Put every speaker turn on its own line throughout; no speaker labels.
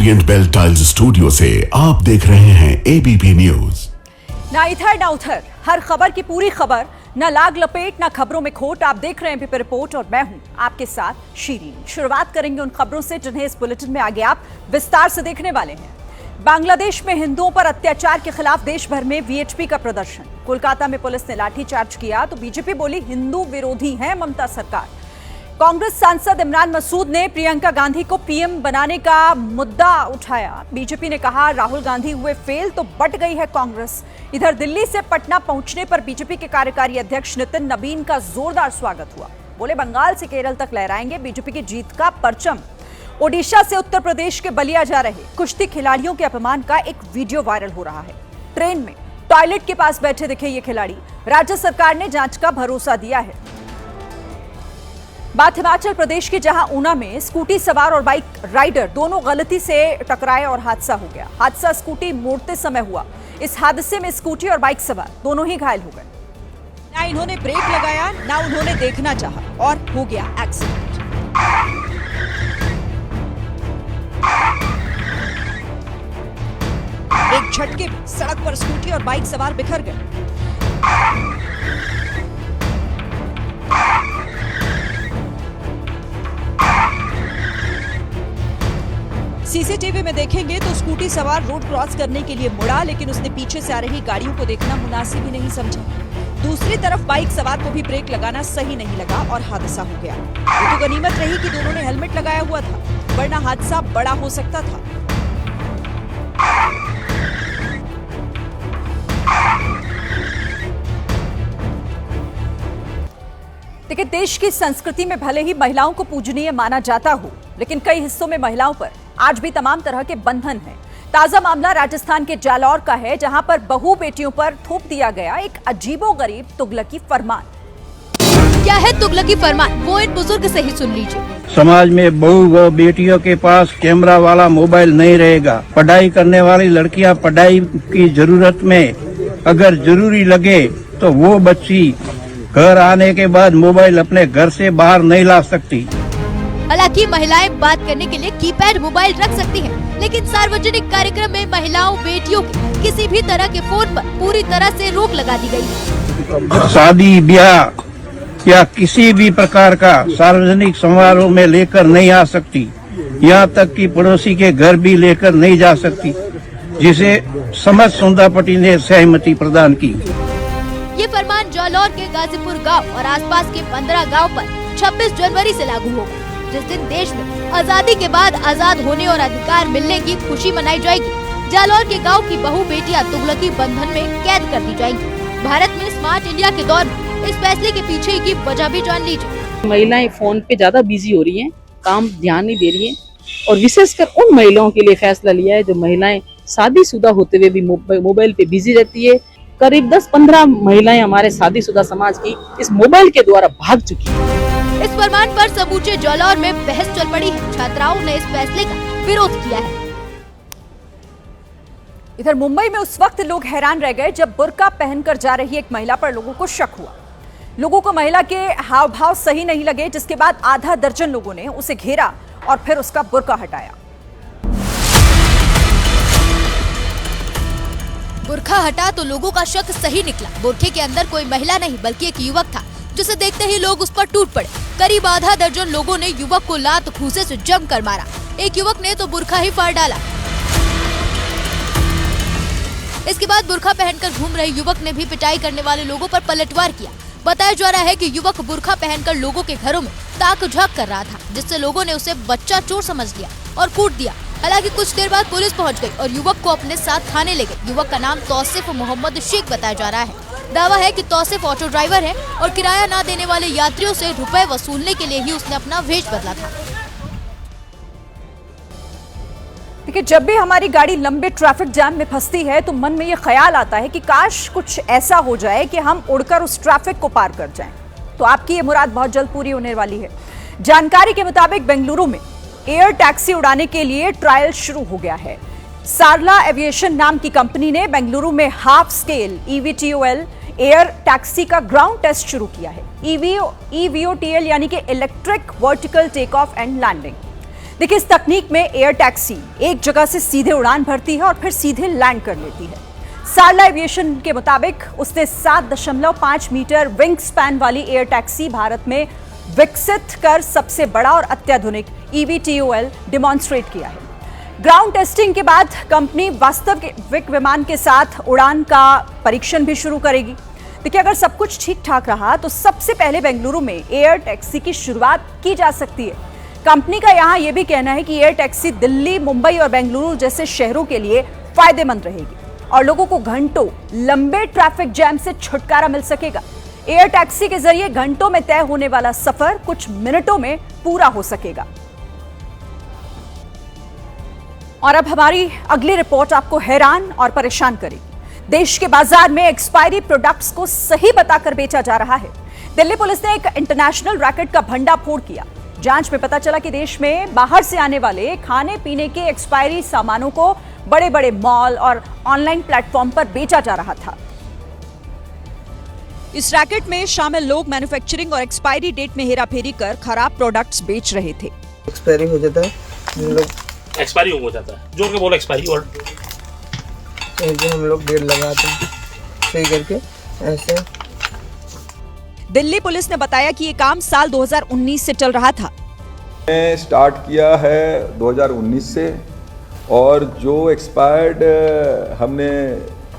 Orient bell tiles studio से आप देख रहे हैं एबीपी न्यूज।
ना इधर ना उधर, हर खबर की पूरी खबर, ना लाग लपेट ना खबरों में खोट। आप देख रहे हैं एबीपी रिपोर्ट और मैं हूं आपके साथ शीरीन। शुरुआत करेंगे उन खबरों से जिन्हें इस बुलेटिन में आगे आप विस्तार से देखने वाले हैं। बांग्लादेश में हिंदुओं पर अत्याचार के खिलाफ देश भर में वीएचपी का प्रदर्शन। कोलकाता में पुलिस ने लाठीचार्ज किया तो बीजेपी बोली हिंदू विरोधी है ममता सरकार। कांग्रेस सांसद इमरान मसूद ने प्रियंका गांधी को पीएम बनाने का मुद्दा उठाया। बीजेपी ने कहा राहुल गांधी हुए फेल तो बट गई है कांग्रेस। इधर दिल्ली से पटना पहुंचने पर बीजेपी के कार्यकारी अध्यक्ष नितिन नवीन का जोरदार स्वागत हुआ। बोले बंगाल से केरल तक लहराएंगे बीजेपी की जीत का परचम। ओडिशा से उत्तर प्रदेश के बलिया जा रहे कुश्ती खिलाड़ियों के अपमान का एक वीडियो वायरल हो रहा है। ट्रेन में टॉयलेट के पास बैठे दिखे ये खिलाड़ी। राज्य सरकार ने जांच का भरोसा दिया है। बात हिमाचल प्रदेश की, जहां ऊना में स्कूटी सवार और बाइक राइडर दोनों गलती से टकराए और हादसा हो गया। हादसा स्कूटी मोड़ते समय हुआ। इस हादसे में स्कूटी और बाइक सवार दोनों ही घायल हो गए।
ना इन्होंने ब्रेक लगाया ना उन्होंने देखना चाहा और हो गया एक्सीडेंट। एक झटके में सड़क पर स्कूटी और बाइक सवार बिखर गए। सीसीटीवी में देखेंगे तो स्कूटी सवार रोड क्रॉस करने के लिए मुड़ा, लेकिन उसने पीछे से आ रही गाड़ियों को देखना मुनासिब ही नहीं समझा। दूसरी तरफ बाइक सवार को भी ब्रेक लगाना सही नहीं लगा और हादसा हो गया। ये तो गनीमत रही कि दोनों ने हेलमेट लगाया हुआ था, वरना हादसा बड़ा हो सकता था।
देखिए, देश की संस्कृति में भले ही महिलाओं को पूजनीय माना जाता हो, लेकिन कई हिस्सों में महिलाओं पर आज भी तमाम तरह के बंधन हैं। ताजा मामला राजस्थान के जालौर का है, जहां पर बहू बेटियों पर थोप दिया गया एक अजीबोगरीब तुगलकी फरमान।
क्या है तुगलकी फरमान, वो एक बुजुर्ग से ही सुन लीजिए।
समाज में बहू व बेटियों के पास कैमरा वाला मोबाइल नहीं रहेगा। पढ़ाई करने वाली लड़कियां पढ़ाई की जरूरत में अगर जरूरी लगे तो वो बच्ची घर आने के बाद मोबाइल अपने घर से बाहर नहीं ला सकती।
हालांकि महिलाएं बात करने के लिए कीपैड मोबाइल रख सकती हैं, लेकिन सार्वजनिक कार्यक्रम में महिलाओं बेटियों के किसी भी तरह के फोन पर पूरी तरह से रोक लगा दी गई।
शादी ब्याह या किसी भी प्रकार का सार्वजनिक समारोह में लेकर नहीं आ सकती। यहाँ तक कि पड़ोसी के घर भी लेकर नहीं जा सकती, जिसे समझ सुंदापटी ने सहमति प्रदान की।
ये फरमान जालौर के गाजीपुर गांव और आसपास के 15 गांव पर 26 जनवरी से लागू होगा, जिस दिन देश में आजादी के बाद आजाद होने और अधिकार मिलने की खुशी मनाई जाएगी। जालौर के गांव की बहू बेटियां तुगलकी बंधन में कैद कर दी जाएंगी। भारत में स्मार्ट इंडिया के दौर में इस फैसले के पीछे की वजह भी जान लीजिए।
महिलाएं फोन पे ज्यादा बिजी हो रही हैं, काम ध्यान नहीं दे रही हैं, और विशेषकर उन महिलाओं के लिए फैसला लिया है जो महिलाएं शादीशुदा होते हुए भी मोबाइल पे बिजी रहती है। करीब 10-15 महिलाएं हमारे शादीशुदा समाज की इस मोबाइल के द्वारा भाग चुकी है।
इस फरमान पर समूचे जालौर में बहस चल पड़ी है। छात्राओं ने इस फैसले का विरोध किया है।
इधर मुंबई में उस वक्त लोग हैरान रह गए जब बुर्का पहनकर जा रही एक महिला पर लोगों को शक हुआ। लोगों को महिला के हाव भाव सही नहीं लगे, जिसके बाद आधा दर्जन लोगों ने उसे घेरा और फिर उसका बुर्का हटाया।
बुर्का हटा तो लोगों का शक सही निकला। बुर्के के अंदर कोई महिला नहीं बल्कि एक युवक था, जिसे देखते ही लोग उस पर टूट पड़े। करीब आधा दर्जन लोगों ने युवक को लात घूंसे से जमकर मारा। एक युवक ने तो बुर्का ही फाड़ डाला। इसके बाद बुर्का पहनकर घूम रहे युवक ने भी पिटाई करने वाले लोगों पर पलटवार किया। बताया जा रहा है कि युवक बुर्का पहनकर लोगों के घरों में ताक झांक कर रहा था, जिससे लोगों ने उसे बच्चा चोर समझ लिया और कूट दिया। हालांकि कुछ देर बाद पुलिस पहुंच गई और युवक को अपने साथ थाने ले गई। युवक का नाम तौसिफ मोहम्मद शेख बताया जा रहा है। दावा है कि तौसिफ ऑटो ड्राइवर है और किराया न देने वाले यात्रियों से रुपए वसूलने के लिए ही उसने अपना वेश बदला था।
देखिए, जब भी हमारी गाड़ी लंबे ट्रैफिक जाम में फंसती है तो मन में ये ख्याल आता है कि काश कुछ ऐसा हो जाए कि हम उड़कर उस ट्रैफिक को पार कर जाएं। तो आपकी ये मुराद बहुत जल्द पूरी होने वाली है। जानकारी के मुताबिक बेंगलुरु में एयर टैक्सी उड़ाने के लिए ट्रायल शुरू हो गया है। सारला एविएशन नाम की कंपनी ने बेंगलुरु में half scale EVTOL air taxi का ग्राउंड टेस्ट शुरू किया है। EVTOL यानी कि electric vertical take off and landing. देखिए, इस तकनीक में एयर टैक्सी एक जगह से सीधे उड़ान भरती है और फिर सीधे लैंड कर लेती है। सारला एविएशन के मुताबिक उसने 7.5 मीटर विंग स्पैन वाली एयर टैक्सी भारत में विकसित कर सबसे बड़ा और अत्याधुनिक EVTOL डिमॉन्स्ट्रेट किया है। ग्राउंड टेस्टिंग के बाद कंपनी वास्तविक विमान के साथ उड़ान का परीक्षण भी शुरू करेगी। देखिए, अगर सब कुछ ठीक ठाक रहा तो सबसे पहले बेंगलुरु में एयर टैक्सी की शुरुआत की जा सकती है। कंपनी का यहां यह भी कहना है कि एयर टैक्सी दिल्ली, मुंबई और बेंगलुरु जैसे शहरों के लिए फायदेमंद रहेगी और लोगों को घंटों लंबे ट्रैफिक जैम से छुटकारा मिल सकेगा। एयर टैक्सी के जरिए घंटों में तय होने वाला सफर कुछ मिनटों में पूरा हो सकेगा। और अब हमारी अगली रिपोर्ट आपको हैरान और परेशान करेगी। देश के बाजार में एक्सपायरी प्रोडक्ट्स को सही बताकर बेचा जा रहा है। दिल्ली पुलिस ने एक इंटरनेशनल रैकेट का भंडाफोड़ किया। जांच में पता चला कि देश में बाहर से आने वाले खाने पीने के एक्सपायरी सामानों को बड़े बड़े मॉल और ऑनलाइन प्लेटफॉर्म पर बेचा जा रहा था।
इस रैकेट में शामिल लोग मैन्युफैक्चरिंग और एक्सपायरी डेट में हेराफेरी कर खराब प्रोडक्ट्स बेच रहे थे।
एक्सपायरी हो जाता है, हम लोग
एक्सपायरी हो जाता है, जोर के बोलो एक्सपायरी, और
हम लोग डेट लगाते हैं सही करके ऐसे।
दिल्ली पुलिस ने बताया कि ये काम साल 2019 से चल रहा था।
स्टार्ट किया है 2019 से, और जो एक्सपायर्ड हमने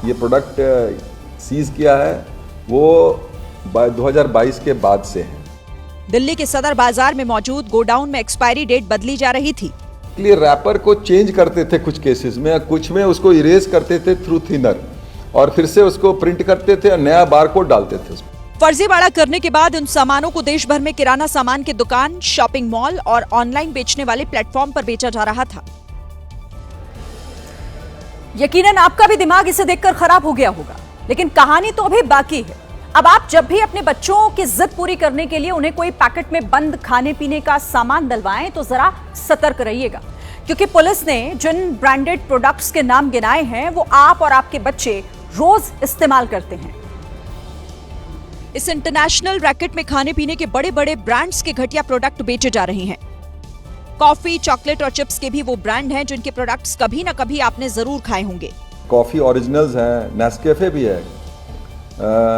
ये प्रोडक्ट सीज किया है वो 2022 के बाद से है।
दिल्ली के सदर बाजार में मौजूद गोडाउन में एक्सपायरी डेट बदली जा रही थी।
इसलिए रैपर को चेंज करते थे कुछ केसेस में, कुछ में उसको इरेज करते थे थ्रू थिनर, और फिर से उसको प्रिंट करते थे और नया बारकोड डालते थे।
फर्जीवाड़ा करने के बाद उन सामानों को देश भर में किराना सामान की दुकान, शॉपिंग मॉल और ऑनलाइन बेचने वाले प्लेटफॉर्म पर बेचा जा रहा था।
यकीनन आपका भी दिमाग इसे देखकर खराब हो गया होगा, लेकिन कहानी तो अभी बाकी है। अब आप जब भी अपने बच्चों की जिद पूरी करने के लिए उन्हें कोई पैकेट में बंद खाने पीने का सामान डलवाएं तो जरा सतर्क रहिएगा, क्योंकि पुलिस ने जिन ब्रांडेड प्रोडक्ट्स के नाम गिनाए हैं वो आप और आपके बच्चे रोज इस्तेमाल करते हैं।
इस इंटरनेशनल रैकेट में खाने पीने के बड़े बड़े ब्रांड्स के घटिया प्रोडक्ट बेचे जा रहे हैं। कॉफी, चॉकलेट और चिप्स के भी वो ब्रांड हैं जिनके प्रोडक्ट्स कभी ना कभी आपने जरूर खाए होंगे।
कॉफी ओरिजिनल्स हैं, नेस्कैफे भी है,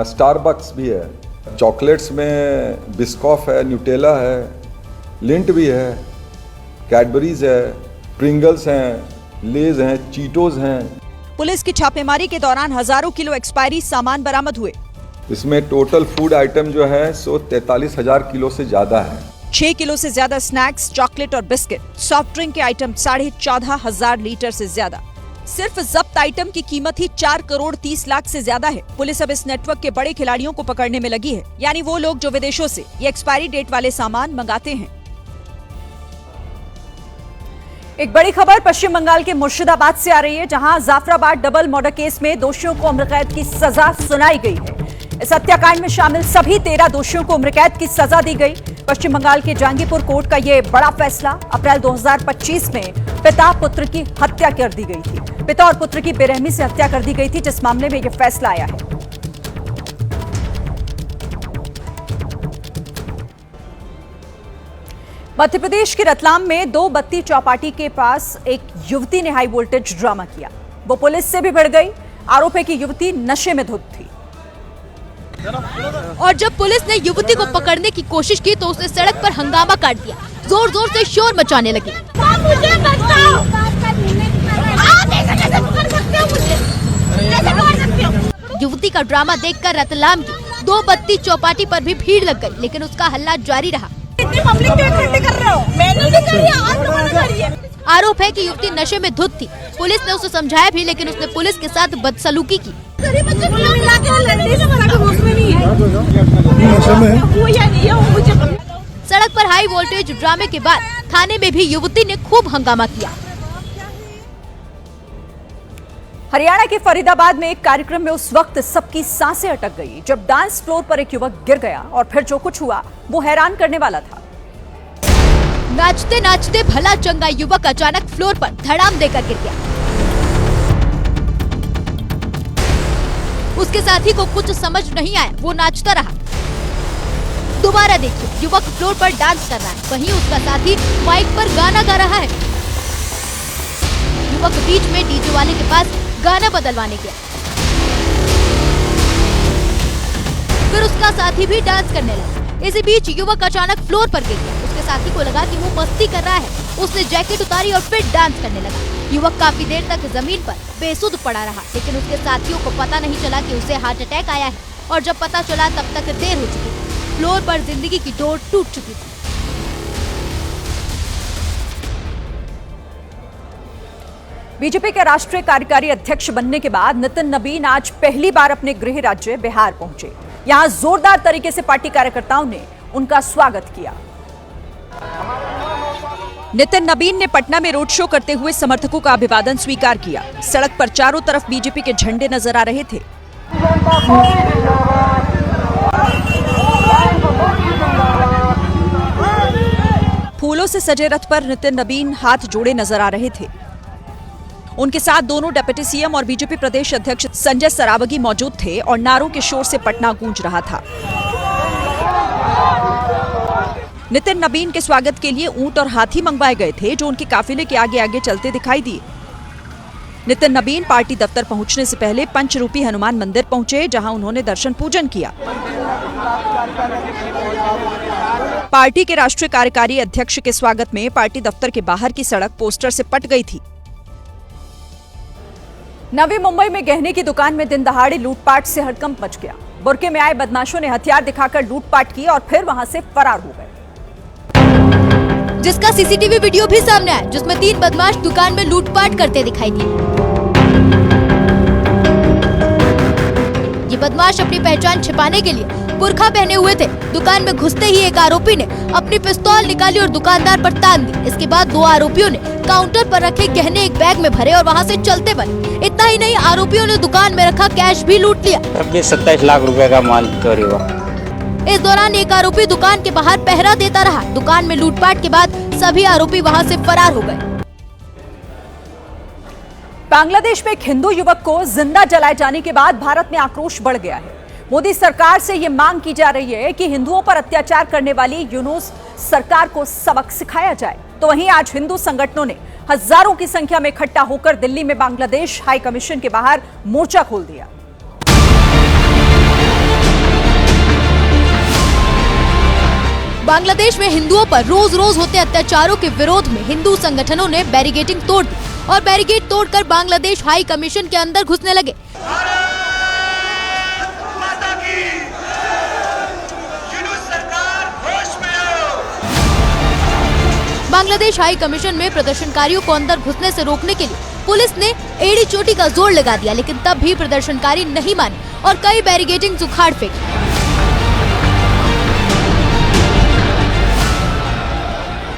स्टारबक्स भी है, चॉकलेट्स में बिस्कॉफ है, न्यूटेला है, लिंट भी है, कैडबरीज है, प्रिंगल्स हैं, लेज हैं, चीटोज हैं।
पुलिस की छापेमारी के दौरान हजारों किलो एक्सपायरी सामान बरामद हुए।
इसमें टोटल फूड आइटम जो है सो 43,000 किलो से ज्यादा है।
6 किलो से ज्यादा स्नैक्स, चॉकलेट और बिस्किट, सॉफ्ट ड्रिंक के आइटम 14,500 लीटर से ज्यादा। सिर्फ जब्त आइटम की कीमत ही 4 करोड़ 30 लाख से ज्यादा है। पुलिस अब इस नेटवर्क के बड़े खिलाड़ियों को पकड़ने में लगी है, यानी वो लोग जो विदेशों से ये एक्सपायरी डेट वाले सामान मंगाते हैं।
एक बड़ी खबर पश्चिम बंगाल के मुर्शिदाबाद से आ रही है, जहां जाफराबाद डबल मर्डर केस में दोषियों को उम्र कैद की सजा सुनाई गई है। इस हत्याकांड में शामिल सभी 13 दोषियों को उम्र कैद की सजा दी गई। पश्चिम बंगाल के जहांगीरपुर कोर्ट का यह बड़ा फैसला। अप्रैल 2025 में पिता पुत्र की हत्या कर दी गई थी। पिता और पुत्र की बेरहमी से हत्या कर दी गई थी, जिस मामले में यह फैसला आया है। मध्य प्रदेश के रतलाम में 2 बत्ती चौपाटी के पास एक युवती ने हाई वोल्टेज ड्रामा किया। वो पुलिस से भी भिड़ गई। आरोप है कि युवती नशे में धुत थी
और जब पुलिस ने युवती को पकड़ने की कोशिश की तो उसने सड़क पर हंगामा काट दिया, जोर जोर से शोर मचाने लगी।
मुझे बताओ, आप ऐसे कैसे पकड़ सकते हो मुझे? कैसे पकड़ सकते हो?
युवती का ड्रामा देखकर रतलाम की 2 बत्ती चौपाटी पर भी भीड़ लग गई, लेकिन उसका हल्ला जारी रहा।
इतनी पब्लिक क्यों इकट्ठी कर रहे हो? मैंने नहीं करी, आप लोगों ने करी है।
आरोप है कि युवती नशे में धुत थी। पुलिस ने उसे समझाया भी, लेकिन उसने पुलिस के साथ बदसलूकी की। सड़क पर हाई वोल्टेज ड्रामे के बाद थाने में भी युवती ने खूब हंगामा किया।
हरियाणा के फरीदाबाद में एक कार्यक्रम में उस वक्त सबकी सांसें अटक गई जब डांस फ्लोर पर एक युवक गिर गया और फिर जो कुछ हुआ वो हैरान करने वाला था।
नाचते नाचते भला चंगा युवक अचानक फ्लोर पर धड़ाम देकर गिर गया। उसके साथी को कुछ समझ नहीं आया, वो नाचता रहा। दोबारा दोबारा देखिए, युवक फ्लोर पर डांस कर रहा है, वहीं उसका साथी माइक पर गाना गा रहा है। युवक बीच में डीजे वाले के पास गाना बदलवाने गया, फिर उसका साथी भी डांस करने लगा। इसी बीच युवक अचानक फ्लोर पर गिर गया। उसके साथी को लगा कि वो मस्ती कर रहा है, उसने जैकेट उतारी और फिर डांस करने लगा। युवक काफी देर तक जमीन पर बेसुध पड़ा रहा, लेकिन उसके साथियों को पता नहीं चला कि उसे हार्ट अटैक आया है, और जब पता चला तब तक देर हो चुकी थी। फ्लोर पर जिंदगी की डोर टूट चुकी थी।
बीजेपी के राष्ट्रीय कार्यकारी अध्यक्ष बनने के बाद नितिन नबीन आज पहली बार अपने गृह राज्य बिहार पहुंचे। यहां जोरदार तरीके से पार्टी कार्यकर्ताओं ने उनका स्वागत किया।
नितिन नबीन ने पटना में रोड शो करते हुए समर्थकों का अभिवादन स्वीकार किया। सड़क पर चारों तरफ बीजेपी के झंडे नजर आ रहे थे। फूलों से सजे रथ पर नितिन नबीन हाथ जोड़े नजर आ रहे थे। उनके साथ दोनों डिप्टी सीएम और बीजेपी प्रदेश अध्यक्ष संजय सरावगी मौजूद थे और नारों के शोर से पटना गूंज रहा था। नितिन नबीन के स्वागत के लिए ऊंट और हाथी मंगवाए गए थे, जो उनके काफिले के आगे आगे चलते दिखाई दिए। नितिन नबीन पार्टी दफ्तर पहुंचने से पहले पंचरूपी हनुमान मंदिर पहुंचे, जहां उन्होंने दर्शन पूजन किया। पार्टी के राष्ट्रीय कार्यकारी अध्यक्ष के स्वागत में पार्टी दफ्तर के बाहर की सड़क पोस्टर से पट गई थी।
नवी मुंबई में गहने की दुकान में दिन दहाड़े लूटपाट से हड़कंप मच गया। बुरके में आए बदमाशों ने हथियार दिखाकर लूटपाट की और फिर वहां से फरार हो गए,
जिसका सीसीटीवी वीडियो भी सामने आया, जिसमें 3 बदमाश दुकान में लूटपाट करते दिखाई दिए। ये बदमाश अपनी पहचान छिपाने के लिए बुर्खा पहने हुए थे। दुकान में घुसते ही एक आरोपी ने अपनी पिस्तौल निकाली और दुकानदार पर तान दी। इसके बाद 2 आरोपियों ने काउंटर पर रखे गहने एक बैग में भरे और वहां से चलते बने। इतना ही नहीं, आरोपियों ने दुकान में रखा कैश भी लूट लिया।
27 लाख रुपए का माल चोरी हुआ।
इस दौरान एक आरोपी दुकान के बाहर पहरा देता रहा। दुकान में लूटपाट के बाद सभी आरोपी वहां से फरार हो गए।
बांग्लादेश में एक हिंदू युवक को जिंदा जलाए जाने के बाद भारत में आक्रोश बढ़ गया है। मोदी सरकार से ये मांग की जा रही है कि हिंदुओं पर अत्याचार करने वाली यूनुस सरकार को सबक सिखाया जाए। तो वहीं आज हिंदू संगठनों ने हजारों की संख्या में इकट्ठा होकर दिल्ली में बांग्लादेश हाई कमीशन के बाहर मोर्चा खोल दिया।
बांग्लादेश में हिंदुओं पर रोज रोज होते अत्याचारों के विरोध में हिंदू संगठनों ने बैरिकेडिंग तोड़ दी और बैरिकेड तोड़कर बांग्लादेश हाई कमीशन के अंदर घुसने लगे। बांग्लादेश हाई कमीशन में प्रदर्शनकारियों को अंदर घुसने से रोकने के लिए पुलिस ने एड़ी चोटी का जोर लगा दिया, लेकिन तब भी प्रदर्शनकारी नहीं माने और कई बैरिकेडिंग उखाड़ फेंकी।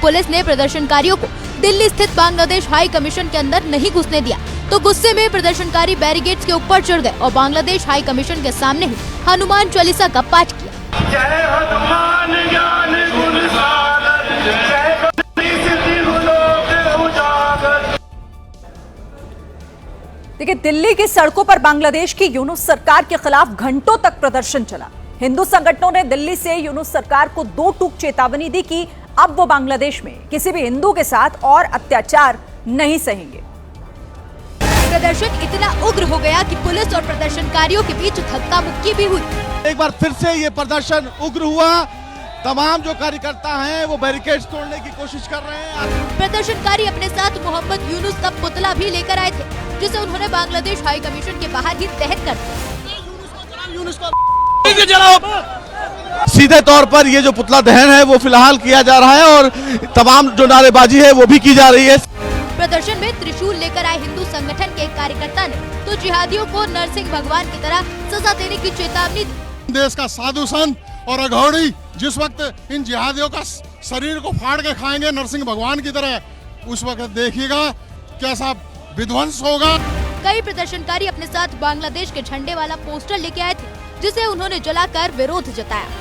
पुलिस ने प्रदर्शनकारियों को दिल्ली स्थित बांग्लादेश हाई कमीशन के अंदर नहीं घुसने दिया, तो गुस्से में प्रदर्शनकारी बैरिकेड्स के ऊपर चढ़ गए और बांग्लादेश हाई कमीशन के सामने ही हनुमान चालीसा का पाठ किया।
देखिए, दिल्ली की सड़कों पर बांग्लादेश की यूनुस सरकार के खिलाफ घंटों तक प्रदर्शन चला। हिंदू संगठनों ने दिल्ली से यूनुस सरकार को 2 टूक चेतावनी दी कि अब वो बांग्लादेश में किसी भी हिंदू के साथ और अत्याचार नहीं सहेंगे।
प्रदर्शन इतना उग्र हो गया कि पुलिस और प्रदर्शनकारियों के बीच धक्का मुक्की भी हुई।
एक बार फिर से ये प्रदर्शन उग्र हुआ। तमाम जो कार्यकर्ता हैं वो बैरिकेड्स तोड़ने की कोशिश कर रहे हैं।
प्रदर्शनकारी अपने साथ मोहम्मद यूनुस का पुतला भी लेकर आए थे, जिसे उन्होंने बांग्लादेश हाई कमीशन के बाहर ही दहन कर दिया।
सीधे तौर पर ये जो पुतला दहन है वो फिलहाल किया जा रहा है और तमाम जो नारेबाजी है वो भी की जा रही है।
प्रदर्शन में त्रिशूल लेकर आए हिंदू संगठन के एक कार्यकर्ता ने तो जिहादियों को नरसिंह भगवान की तरह सजा देने की चेतावनी दी।
देश का साधु संत और अघोरी जिस वक्त इन जिहादियों का शरीर को फाड़ के खाएंगे नरसिंह भगवान की तरह, उस वक्त देखिएगा कैसा विध्वंस होगा।
कई प्रदर्शनकारी अपने साथ बांग्लादेश के झंडे वाला पोस्टर लेके आए थे, जिसे उन्होंने जलाकर विरोध जताया।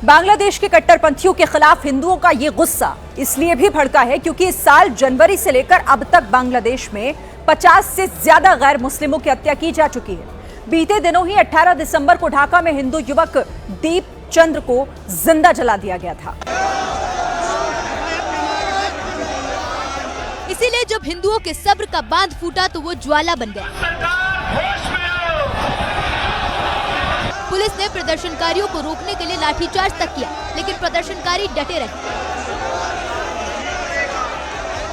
बांग्लादेश के कट्टरपंथियों के खिलाफ हिंदुओं का ये गुस्सा इसलिए भी भड़का है क्योंकि इस साल जनवरी से लेकर अब तक बांग्लादेश में 50 से ज्यादा गैर मुस्लिमों की हत्या की जा चुकी है। बीते दिनों ही 18 दिसंबर को ढाका में हिंदू युवक दीप चंद्र को जिंदा जला दिया गया था।
इसीलिए जब हिंदुओं के सब्र का बांध फूटा तो वो ज्वाला बन गया। पुलिस ने प्रदर्शनकारियों को रोकने के लिए लाठीचार्ज तक किया, लेकिन प्रदर्शनकारी डटे रहे।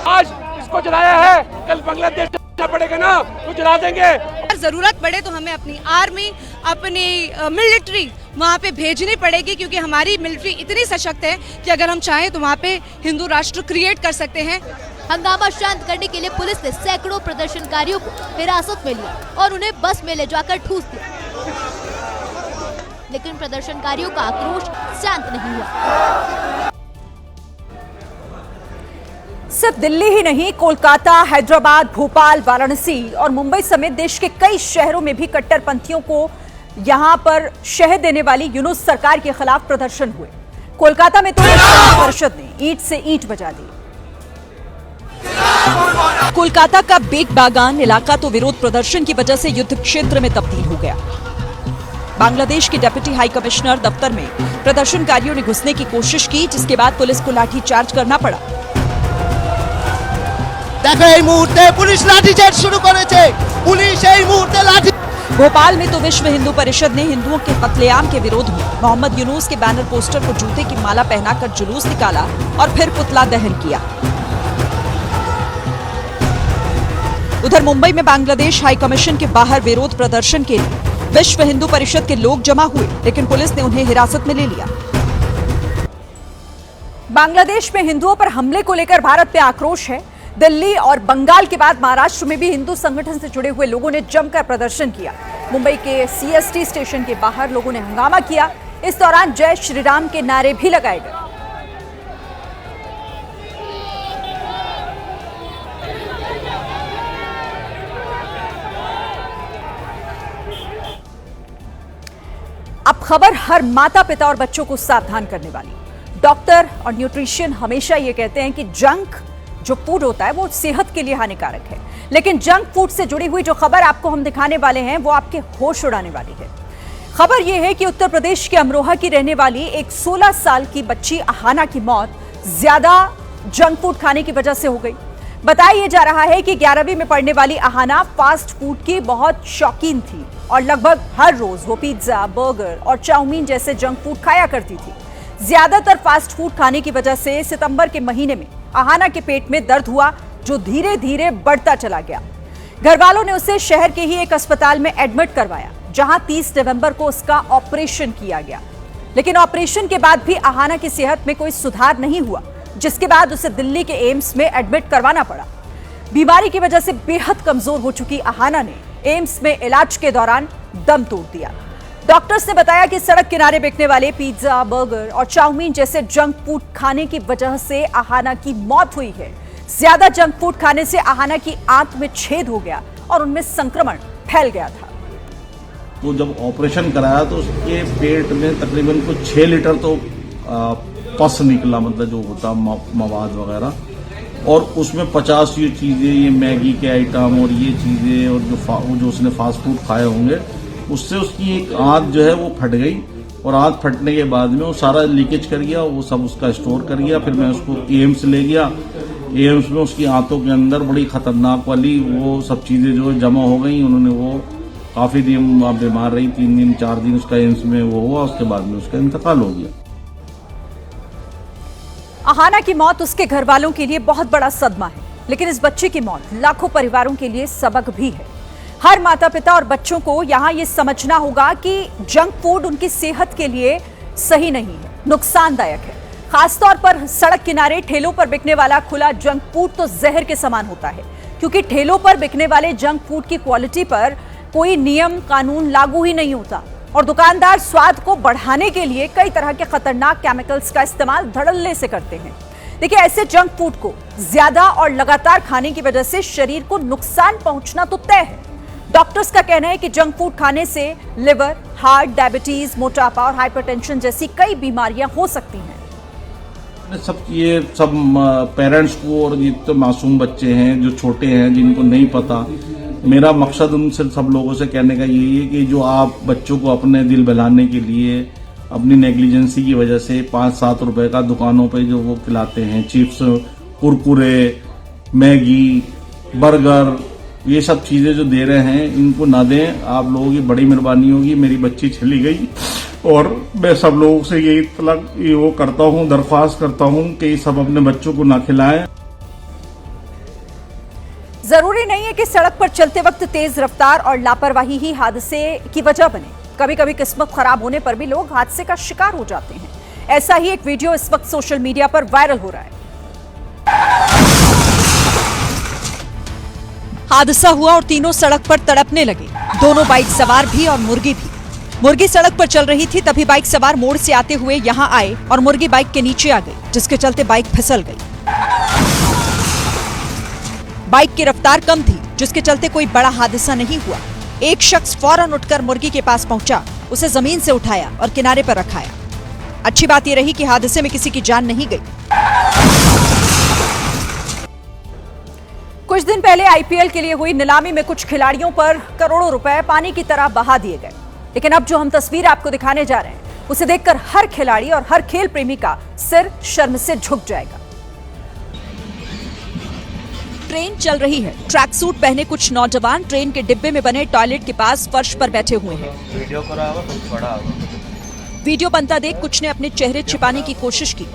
आज इसको जलाया है, कल बांग्लादेश जाना पड़ेगा ना, तो जला देंगे।
अगर जरूरत पड़े तो हमें अपनी आर्मी, अपनी मिलिट्री वहाँ पे भेजनी पड़ेगी, क्योंकि हमारी मिलिट्री इतनी सशक्त है कि अगर हम चाहें तो वहाँ पे हिंदू राष्ट्र क्रिएट कर सकते हैं।
हंगामा शांत करने के लिए पुलिस ने सैकड़ों प्रदर्शनकारियों को हिरासत में लिया और उन्हें बस में ले जाकर ठूस दिया, लेकिन प्रदर्शनकारियों का आक्रोश शांत नहीं हुआ।
सिर्फ दिल्ली ही नहीं, कोलकाता, हैदराबाद, भोपाल, वाराणसी और मुंबई समेत देश के कई शहरों में भी कट्टरपंथियों को यहां पर शह देने वाली यूनुस सरकार के खिलाफ प्रदर्शन हुए। कोलकाता में तो परिषद ने ईंट से ईंट बजा दी।
कोलकाता का बेग बागान इलाका तो विरोध प्रदर्शन की वजह से युद्ध क्षेत्र में तब्दील हो गया। बांग्लादेश के डिप्टी हाई कमिश्नर दफ्तर में प्रदर्शनकारियों ने घुसने की कोशिश की, जिसके बाद पुलिस को लाठीचार्ज करना पड़ा।
देखो এই মুহূর্তে পুলিশ লাঠিচার্জ শুরু করেছে, পুলিশ এই মুহূর্তে লাঠি।
भोपाल में तो विश्व हिंदू परिषद ने हिंदुओं के कत्लेआम के विरोध में मोहम्मद यूनुस के बैनर पोस्टर को जूते की माला पहनाकर जुलूस निकाला और फिर पुतला दहन किया। उधर मुंबई में बांग्लादेश हाई कमीशन के बाहर विरोध प्रदर्शन के लिए विश्व हिंदू परिषद के लोग जमा हुए, लेकिन पुलिस ने उन्हें हिरासत में ले लिया।
बांग्लादेश में हिंदुओं पर हमले को लेकर भारत पे आक्रोश है। दिल्ली और बंगाल के बाद महाराष्ट्र में भी हिंदू संगठन से जुड़े हुए लोगों ने जमकर प्रदर्शन किया। मुंबई के सीएसटी स्टेशन के बाहर लोगों ने हंगामा किया। इस दौरान जय श्री राम के नारे भी लगाए गए। अब खबर हर माता पिता और बच्चों को सावधान करने वाली। डॉक्टर और न्यूट्रिशियन हमेशा ये कहते हैं कि जंक जो फूड होता है वो सेहत के लिए हानिकारक है, लेकिन जंक फूड से जुड़ी हुई जो खबर आपको हम दिखाने वाले हैं वो आपके होश उड़ाने वाली है। खबर ये है कि उत्तर प्रदेश के अमरोहा की रहने वाली एक 16 साल की बच्ची अहाना की मौत ज्यादा जंक फूड खाने की वजह से हो गई। बताया जा रहा है कि 11वीं में पढ़ने वाली अहाना फास्ट फूड की बहुत शौकीन थी और लगभग हर रोज वो पिज्जा, बर्गर और चाउमीन जैसे जंक फूड खाया करती थी। ज्यादातर फास्ट फूड खाने की वजह से सितंबर के महीने में अहाना के पेट में दर्द हुआ, जो धीरे धीरे बढ़ता चला गया। घर वालों ने उसे शहर के ही एक अस्पताल में एडमिट करवाया, जहां 30 नवंबर को उसका ऑपरेशन किया गया, लेकिन ऑपरेशन के बाद भी अहाना की सेहत में कोई सुधार नहीं हुआ, जिसके बाद उसे दिल्ली के एम्स में एडमिट करवाना पड़ा। बीमारी की वजह से बेहद कमजोर हो चुकी अहाना ने एम्स में इलाज के दौरान दम तोड़ दिया। डॉक्टर्स ने बताया कि सड़क किनारे बिकने वाले पिज्जा, बर्गर और चाउमीन जैसे जंक फूड खाने की वजह से अहाना की मौत हुई है। ज्यादा जंक फूड खाने से अहाना की आंत में छेद हो गया और उनमें संक्रमण फैल गया था।
वो जब ऑपरेशन कराया तो उसके पेट में तकरीबन कुछ 6 लीटर तो पस निकला, मतलब जो होता मवाद वगैरह, और उसमें 50 ये चीजें, ये मैगी के आइटम और ये चीजें और जो उसने फास्ट फूड खाए होंगे, उससे उसकी एक आंत जो है वो फट गई और आंत फटने के बाद में वो सारा लीकेज कर गया, वो सब उसका स्टोर कर गया। फिर मैं उसको एम्स ले गया। एम्स में उसकी आंतों के अंदर बड़ी खतरनाक वाली वो सब चीजें जो जमा हो गई। उन्होंने वो काफी दिन बीमार रही, 3 दिन 4 दिन उसका एम्स में वो हुआ, उसके बाद में उसका इंतकाल हो गया।
अहाना की मौत उसके घर वालों के लिए बहुत बड़ा सदमा है, लेकिन इस बच्चे की मौत लाखों परिवारों के लिए सबक भी है। हर माता पिता और बच्चों को यहाँ ये समझना होगा कि जंक फूड उनकी सेहत के लिए सही नहीं है, नुकसानदायक है। खासतौर पर सड़क किनारे ठेलों पर बिकने वाला खुला जंक फूड तो जहर के समान होता है, क्योंकि ठेलों पर बिकने वाले जंक फूड की क्वालिटी पर कोई नियम कानून लागू ही नहीं होता और दुकानदार स्वाद को बढ़ाने के लिए कई तरह के खतरनाक केमिकल्स का इस्तेमाल धड़ल्ले से करते हैं। देखिए, ऐसे जंक फूड को ज्यादा और लगातार खाने की वजह से शरीर को नुकसान पहुंचना तो तय है। डॉक्टर्स का कहना है कि जंक फूड खाने से लिवर, हार्ट, डायबिटीज, मोटापा और हाइपरटेंशन जैसी कई बीमारियां हो सकती हैं।
ये सब पेरेंट्स को, और ये तो मासूम बच्चे हैं जो छोटे हैं, जिनको नहीं पता, मेरा मकसद उनसे सब लोगों से कहने का यही है कि जो आप बच्चों को अपने दिल बहलाने के लिए अपनी नेग्लिजेंसी की वजह से 5-7 रुपए का दुकानों पे जो वो खिलाते हैं, चिप्स, कुरकुरे, मैगी, बर्गर, ये सब चीजें जो दे रहे हैं इनको ना दें। आप लोगों की बड़ी मेहरबानी होगी। मेरी बच्ची चली गई और मैं सब लोगों से यही वो करता हूँ, दरख्वास्त करता हूँ कि सब अपने बच्चों को ना खिलाएं।
जरूरी नहीं है कि सड़क पर चलते वक्त तेज रफ्तार और लापरवाही ही हादसे की वजह बने। कभी कभी किस्मत खराब होने पर भी लोग हादसे का शिकार हो जाते हैं। ऐसा ही एक वीडियो इस वक्त सोशल मीडिया पर वायरल हो रहा है।
हादसा हुआ और तीनों सड़क पर तड़पने लगे, दोनों बाइक सवार भी और मुर्गी भी। मुर्गी सड़क पर चल रही थी, तभी बाइक सवार मोड़ से आते हुए यहां आए और मुर्गी बाइक के नीचे आ गई, जिसके चलते बाइक फिसल गई। बाइक की रफ्तार कम थी, जिसके चलते कोई बड़ा हादसा नहीं हुआ। एक शख्स फौरन उठकर मुर्गी के पास पहुंचा, उसे जमीन से उठाया और किनारे पर रखाया। अच्छी बात यह रही कि हादसे में किसी की जान नहीं गई।
कुछ दिन पहले आईपीएल के लिए हुई नीलामी में कुछ खिलाड़ियों पर करोड़ों रुपए पानी की तरह बहा दिए गए। लेकिन अब जो हम तस्वीर आपको दिखाने जा रहे हैं, उसे देखकर हर खिलाड़ी और हर खेल प्रेमी का सिर शर्म से झुक जाएगा।
ट्रेन चल रही है। ट्रैक सूट पहने कुछ नौजवान ट्रेन के डिब्बे में बने टॉयलेट के पास फर्श पर बैठे हुए हैं। वीडियो बनता देख कुछ ने अपने चेहरे छिपाने की कोशिश की।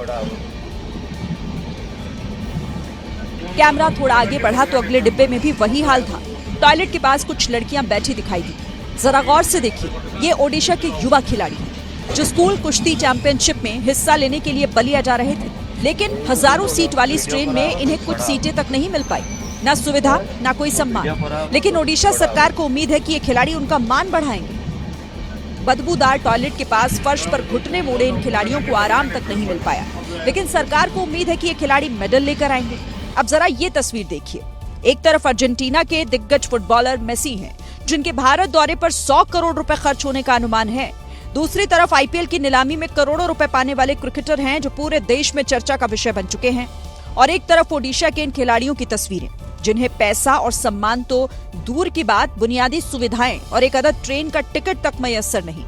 कैमरा थोड़ा आगे बढ़ा तो अगले डिब्बे में भी वही हाल था। टॉयलेट के पास कुछ लड़कियां बैठी दिखाई दी। जरा गौर से देखिए, ये ओडिशा के युवा खिलाड़ी हैं जो स्कूल कुश्ती चैंपियनशिप में हिस्सा लेने के लिए बलिया जा रहे थे। लेकिन हजारों सीट वाली इस ट्रेन में इन्हें कुछ सीटें तक नहीं मिल पाई, ना सुविधा ना कोई सम्मान। लेकिन ओडिशा सरकार को उम्मीद है कि ये खिलाड़ी उनका मान बढ़ाएंगे। बदबूदार टॉयलेट के पास फर्श पर घुटने मोड़े इन खिलाड़ियों को आराम तक नहीं मिल पाया, लेकिन सरकार को उम्मीद है कि ये खिलाड़ी मेडल लेकर आएंगे। अब जरा ये तस्वीर देखिए। एक तरफ अर्जेंटीना के दिग्गज फुटबॉलर मेसी हैं, जिनके भारत दौरे पर 100 करोड़ रुपए खर्च होने का अनुमान है। दूसरी तरफ आईपीएल की नीलामी में करोड़ों रुपए पाने वाले क्रिकेटर हैं जो पूरे देश में चर्चा का विषय बन चुके हैं। और एक तरफ ओडिशा के इन खिलाड़ियों की तस्वीरें, जिन्हें पैसा और सम्मान तो दूर की बात, बुनियादी सुविधाएं और एक अदद ट्रेन का टिकट तक मैसर नहीं।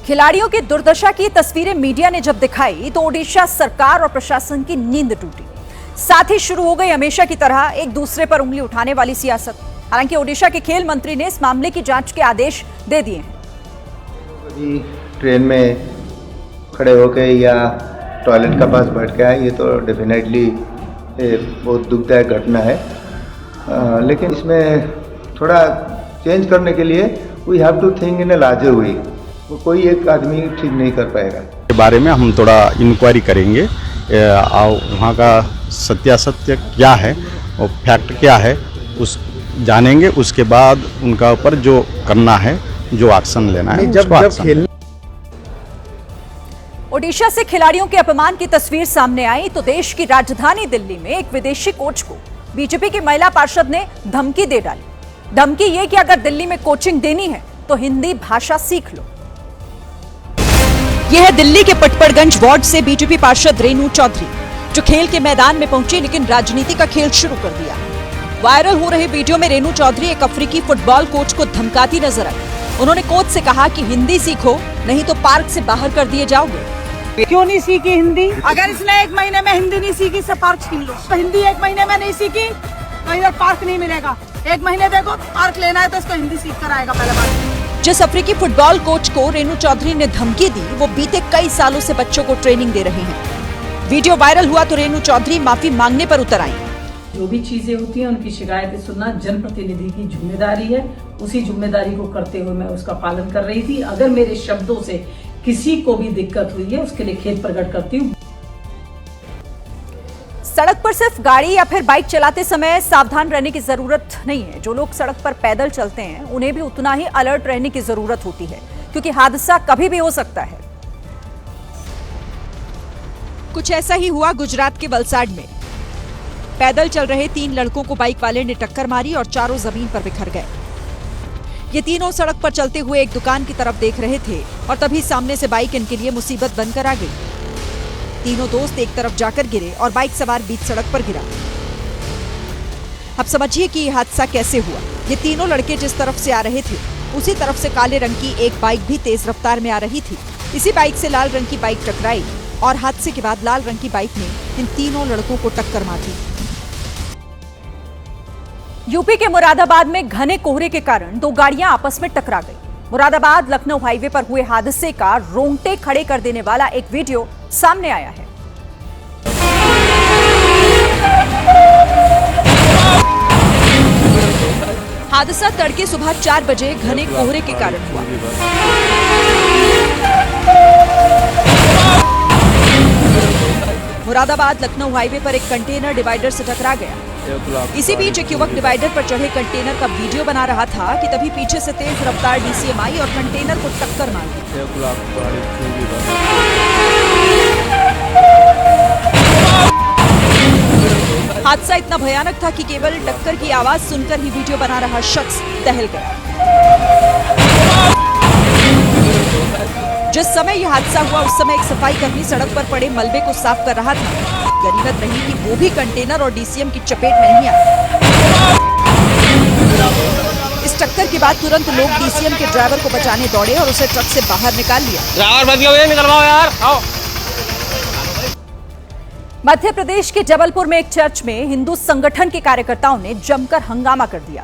खिलाड़ियों की दुर्दशा की तस्वीरें मीडिया ने जब दिखाई तो ओडिशा सरकार और प्रशासन की नींद टूटी। साथ ही शुरू हो गई हमेशा की तरह एक दूसरे पर उंगली उठाने वाली सियासत। हालांकि ओडिशा के खेल मंत्री ने इस मामले की जांच के आदेश दे दिए हैं।
ट्रेन में खड़े होके या टॉयलेट का पास बैठ के आए, ये तो डेफिनेटली बहुत दुखदायक घटना है। लेकिन इसमें थोड़ा चेंज करने के लिए we have to think in a larger way. तो कोई एक आदमी ठीक नहीं कर पाएगा।
के बारे में हम थोड़ा इंक्वायरी करेंगे, वहाँ का सत्यासत्य क्या है और फैक्ट क्या है उस जानेंगे। उसके बाद उनका ऊपर जो करना है, जो एक्शन लेना है,
ओडिशा से खिलाड़ियों के अपमान की तस्वीर सामने आई तो देश की राजधानी दिल्ली में एक विदेशी कोच को बीजेपी की महिला पार्षद ने धमकी दे डाली। धमकी ये कि अगर दिल्ली में कोचिंग देनी है तो हिंदी भाषा सीख लो।
यह है दिल्ली के पटपड़गंज वार्ड से बीजेपी पार्षद रेणु चौधरी, जो खेल के मैदान में पहुंची लेकिन राजनीति का खेल शुरू कर दिया। वायरल हो रहे वीडियो में रेणु चौधरी एक अफ्रीकी फुटबॉल कोच को धमकाती नजर आई। उन्होंने कोच से कहा कि हिंदी सीखो, नहीं तो पार्क से बाहर कर दिए जाओगे।
क्यों नहीं सीखी हिंदी? अगर इसने 1 महीने में हिंदी नहीं सीखी तो पार्क छीन लो। तो हिंदी 1 महीने में नहीं सीखी तो इधर पार्क नहीं मिलेगा। 1 महीने देखो, पार्क लेना है तो इसको हिंदी सीख कर आएगा पहले बार।
जिस अफ्रीकी फुटबॉल कोच को रेणु चौधरी ने धमकी दी, वो बीते कई सालों से बच्चों को ट्रेनिंग दे रहे हैं। वीडियो वायरल हुआ तो रेणु चौधरी माफी मांगने पर उतर आई।
जो भी चीजें होती हैं उनकी शिकायतें सुनना जनप्रतिनिधि की जिम्मेदारी है। उसी जिम्मेदारी को करते हुए मैं उसका पालन कर रही थी। अगर मेरे शब्दों से किसी को भी दिक्कत हुई है उसके लिए खेद प्रकट करती हूँ।
सड़क पर सिर्फ गाड़ी या फिर बाइक चलाते समय सावधान रहने की जरूरत नहीं है। जो लोग सड़क पर पैदल चलते हैं उन्हें भी उतना ही अलर्ट रहने की जरूरत होती है, क्योंकि हादसा कभी भी हो सकता है।
कुछ ऐसा ही हुआ गुजरात के वलसाड में। पैदल चल रहे 3 लड़कों को बाइक वाले ने टक्कर मारी और चारों जमीन पर बिखर गए। ये तीनों सड़क पर चलते हुए एक दुकान की तरफ देख रहे थे और तभी सामने से बाइक इनके लिए मुसीबत बनकर आ गई। तीनों दोस्त एक तरफ जाकर गिरे और बाइक सवार बीच सड़क पर गिरा। अब समझिए कि ये हादसा कैसे हुआ। ये तीनों लड़के जिस तरफ से आ रहे थे उसी तरफ से काले रंग की एक बाइक भी तेज रफ्तार में आ रही थी। इसी बाइक से लाल रंग की बाइक टकराई और हादसे के बाद लाल रंग की बाइक ने इन तीनों लड़कों को टक्कर मार दी।
यूपी के मुरादाबाद में घने कोहरे के कारण दो गाड़ियां आपस में टकरा गई। मुरादाबाद लखनऊ हाईवे पर हुए हादसे का रोंगटे खड़े कर देने वाला एक वीडियो सामने आया है।
हादसा तड़के सुबह 4 बजे घने कोहरे के कारण हुआ। मुरादाबाद लखनऊ हाईवे पर एक कंटेनर डिवाइडर से टकरा गया। इसी बीच एक युवक डिवाइडर पर चढ़े कंटेनर का वीडियो बना रहा था कि तभी पीछे से तेज रफ्तार डीसीएम आई और कंटेनर को टक्कर मार दी। हादसा इतना भयानक था कि केवल टक्कर की आवाज सुनकर ही वीडियो बना रहा शख्स दहल गया। जिस समय यह हादसा हुआ उस समय एक सफाई कर्मी सड़क पर पड़े मलबे को साफ कर रहा था। गनीमत रही कि वो भी कंटेनर और डीसीएम की चपेट में नहीं आया। इस टक्कर के बाद तुरंत लोग डीसीएम के ड्राइवर को बचाने दौड़े और उसे ट्रक से बाहर निकाल लिया।
ड्राइवर बच गया, निकलवाओ यार, आओ।
मध्य प्रदेश के जबलपुर में एक चर्च में हिंदू संगठन के कार्यकर्ताओं ने जमकर हंगामा कर दिया।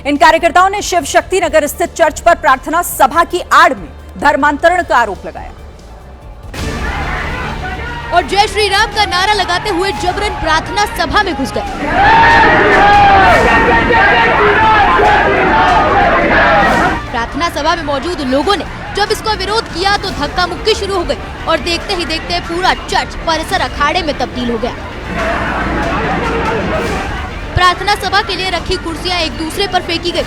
इन कार्यकर्ताओं ने शिव शक्ति नगर स्थित चर्च पर प्रार्थना सभा की आड़ में धर्मांतरण का आरोप लगाया
और जय श्री राम का नारा लगाते हुए जबरन प्रार्थना सभा में घुस गए। प्रार्थना सभा में मौजूद लोगों ने जब इसका विरोध किया तो धक्का मुक्की शुरू हो गई और देखते ही देखते पूरा चर्च परिसर अखाड़े में तब्दील हो गया। प्रार्थना सभा के लिए रखी कुर्सियां एक दूसरे पर फेंकी गई।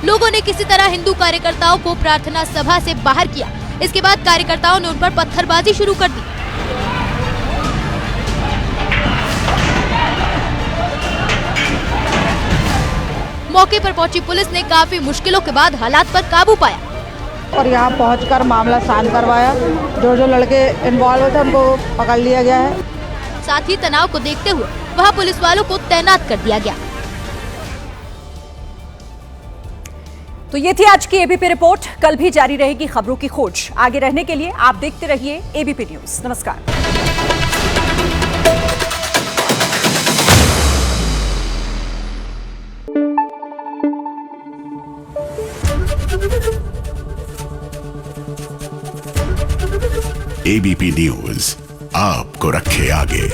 लोगों ने किसी तरह हिंदू कार्यकर्ताओं को प्रार्थना सभा से बाहर किया। इसके बाद कार्यकर्ताओं ने उन पर पत्थरबाजी शुरू कर दी। मौके पर पहुंची पुलिस ने काफी मुश्किलों के बाद हालात पर काबू पाया
और यहाँ पहुंचकर मामला शांत करवाया। जो लड़के इन्वॉल्व थे उनको पकड़ लिया गया है।
साथ ही तनाव को देखते हुए वहाँ पुलिस वालों को तैनात कर दिया गया।
तो ये थी आज की एबीपी रिपोर्ट। कल भी जारी रहेगी खबरों की खोज। आगे रहने के लिए आप देखते रहिए एबीपी न्यूज। नमस्कार।
एबीपी न्यूज आपको रखे आगे।